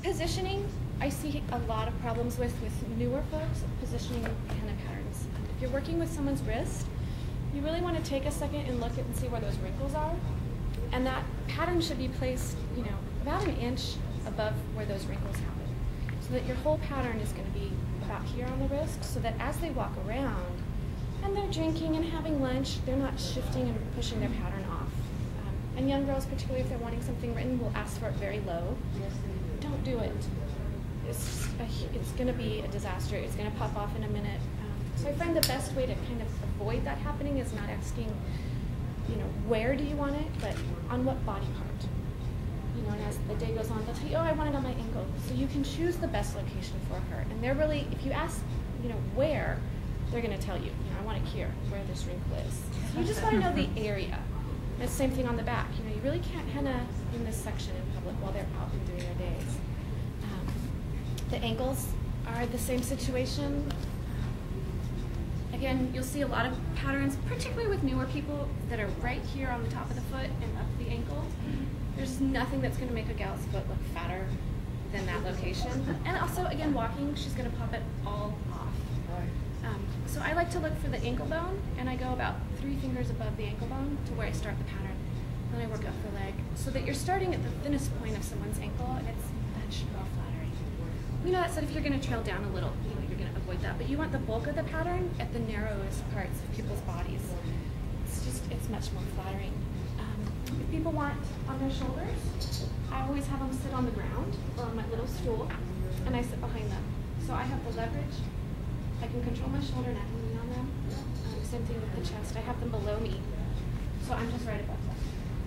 Positioning, I see a lot of problems with newer folks, positioning henna patterns. If you're working with someone's wrist, you really want to take a second and look at and see where those wrinkles are. And that pattern should be placed, about an inch above where those wrinkles happen. So that your whole pattern is going to be about here on the wrist, so that as they walk around and they're drinking and having lunch, they're not shifting and pushing their pattern off. And young girls, particularly if they're wanting something written, will ask for it very low. Don't do it. It's going to be a disaster. It's going to pop off in a minute. So I find the best way to kind of avoid that happening is not asking, where do you want it, but on what body part. And as the day goes on, they'll tell you, oh, I want it on my ankle. So you can choose the best location for her. And they're really, if you ask, where, they're going to tell you, I want it here, where this wrinkle is. So you just want to know the area. And it's the same thing on the back. You really can't henna in this section in public while they're out and doing their days. The ankles are the same situation. Again, you'll see a lot of patterns, particularly with newer people, that are right here on the top of the foot and up the ankle. There's nothing that's going to make a gal's foot look fatter than that location. And also, again, walking, she's going to pop it all off. So I like to look for the ankle bone, and I go about 3 fingers above the ankle bone to where I start the pattern. Then I work up the leg, so that you're starting at the thinnest point of someone's ankle, and it's much more flattering. That said, if you're going to trail down a little, you're going to avoid that. But you want the bulk of the pattern at the narrowest parts of people's bodies. It's much more flattering. If people want on their shoulders, I always have them sit on the ground or on my little stool, and I sit behind them. So I have the leverage. I can control my shoulder and I can lean on them. Same thing with the chest. I have them below me, so I'm just right above them,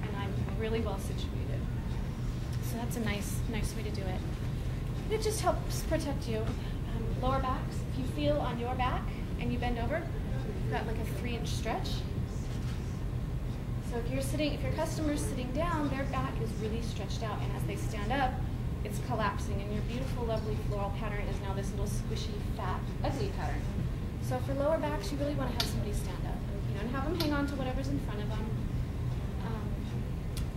and I'm really well situated. So that's a nice way to do it. It just helps protect you. Lower backs, if you feel on your back and you bend over, you've got like a 3-inch stretch. So if your customer's sitting down, their back is really stretched out, and as they stand up, it's collapsing, and your beautiful, lovely floral pattern is now this little squishy, fat, ugly pattern. So for lower backs, you really want to have somebody stand up, and have them hang on to whatever's in front of them.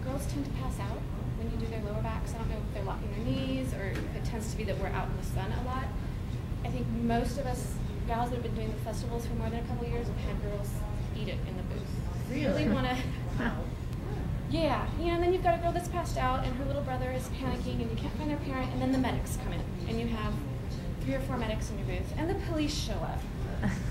Girls tend to pass out when you do their lower backs. I don't know if they're locking their knees, or if it tends to be that we're out in the sun a lot. I think most of us gals that have been doing the festivals for more than a couple of years have had girls eat it in the booth. Really want to. Yeah, and then you've got a girl that's passed out, and her little brother is panicking, and you can't find their parent, and then the medics come in, and you have 3 or 4 medics in your booth, and the police show up,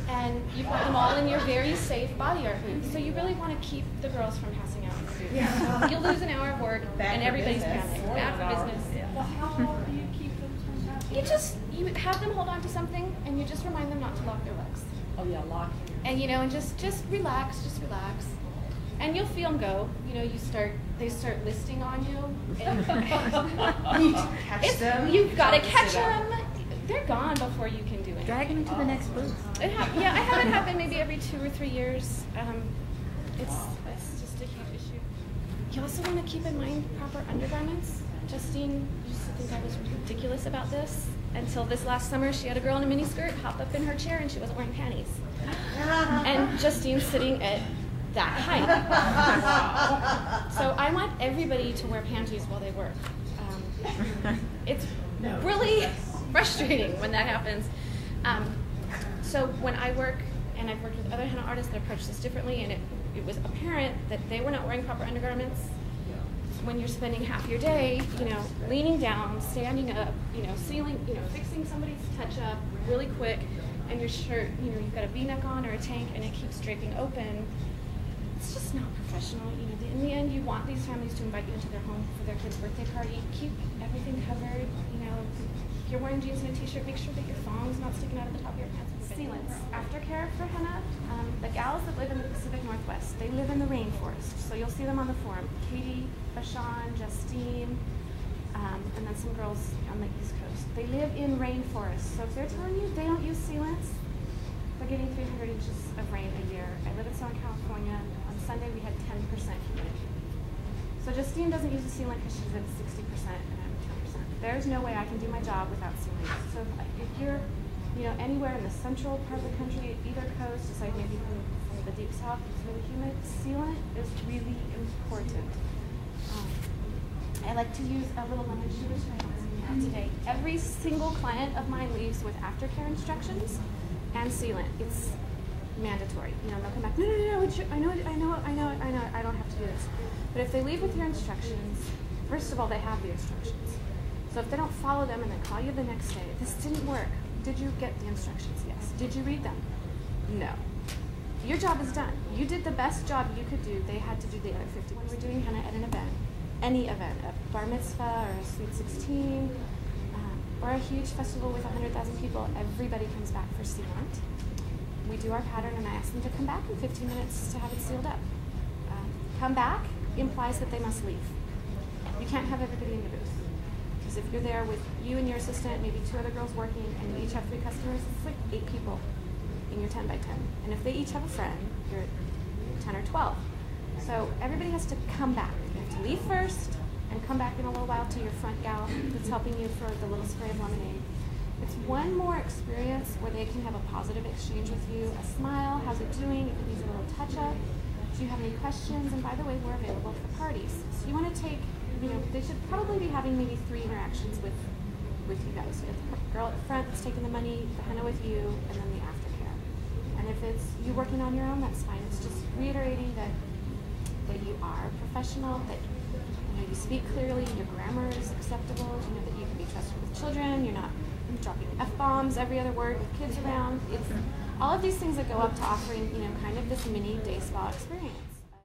and you've got them all in your very safe body art booth. So you really want to keep the girls from passing out in the booth. Yeah. You'll lose an hour of work, and everybody's panicked. Bad for business. Well, how do you keep them from passing out? You have them hold on to something, and you just remind them not to lock their legs. Oh yeah, lock. And and just relax, and you'll feel them go. They start listing on you. And Catch them. You've got to catch them. They're gone before you can do it. Drag them into the next booth. I have it happen maybe every 2 or 3 years. It's just a huge issue. You also want to keep in mind proper undergarments. Justine used to think I was ridiculous about this until this last summer. She had a girl in a miniskirt hop up in her chair, and she wasn't wearing panties. And Justine's sitting at that height. So I want everybody to wear panties while they work. It's really frustrating when that happens. So when I work, and I've worked with other henna artists that approach this differently, and it was apparent that they were not wearing proper undergarments. When you're spending half your day, leaning down, standing up, fixing somebody's touch-up really quick, and your shirt, you've got a V-neck on or a tank, and it keeps draping open. It's just not professional. In the end, you want these families to invite you into their home for their kid's birthday party. Keep everything covered. If you're wearing jeans and a t-shirt, make sure that your thong's not sticking out of the top of your pants. Sealants. Aftercare for henna. The gals that live in the Pacific Northwest, they live in the rainforest. So you'll see them on the forum. Katie, Bashan, Justine, and then some girls on the East Coast. They live in rainforests. So if they're telling you they don't use sealants, they're getting 300 inches of rain a year. I live in Southern California. On Sunday, we had 10% humidity. So Justine doesn't use a sealant because she's at 60% and I'm 10%. There's no way I can do my job without sealants. So if you're anywhere in the central part of the country, either coast, it's like maybe from the deep south, it's really humid, sealant is really important. I like to use a little lemon sugar spray. That's day. Every single client of mine leaves with aftercare instructions and sealant. It's mandatory. You know, they'll come back, no, I don't have to do this. But if they leave with your instructions, first of all, they have the instructions. So if they don't follow them and they call you the next day, this didn't work. Did you get the instructions? Yes. Did you read them? No. Your job is done. You did the best job you could do. They had to do the other 50. When we're doing henna at an event, any event, a bar mitzvah or a sweet 16, or a huge festival with 100,000 people, everybody comes back for sealant. We do our pattern and I ask them to come back in 15 minutes to have it sealed up. Come back implies that they must leave. You can't have everybody in your booth. Because if you're there with you and your assistant, maybe 2 other girls working, and you each have 3 customers, it's like 8 people in your 10 by 10. And if they each have a friend, you're at 10 or 12. So everybody has to come back. You have to leave first and come back in a little while to your front gal that's helping you for the little spray of lemonade. It's one more experience where they can have a positive exchange with you, a smile, how's it doing, if it needs a little touch-up, do you have any questions, and by the way, we're available for parties. So you want to take, you know, they should probably be having maybe 3 interactions with you guys. You have the girl at the front that's taking the money, the henna with you, and then the aftercare. And if it's you working on your own, that's fine. It's just reiterating that you are professional, that you know you speak clearly, your grammar is acceptable, you know that you can be trusted with children, you're not dropping F-bombs every other word with kids around. It's all of these things that go up to offering, you know, kind of this mini day spa experience.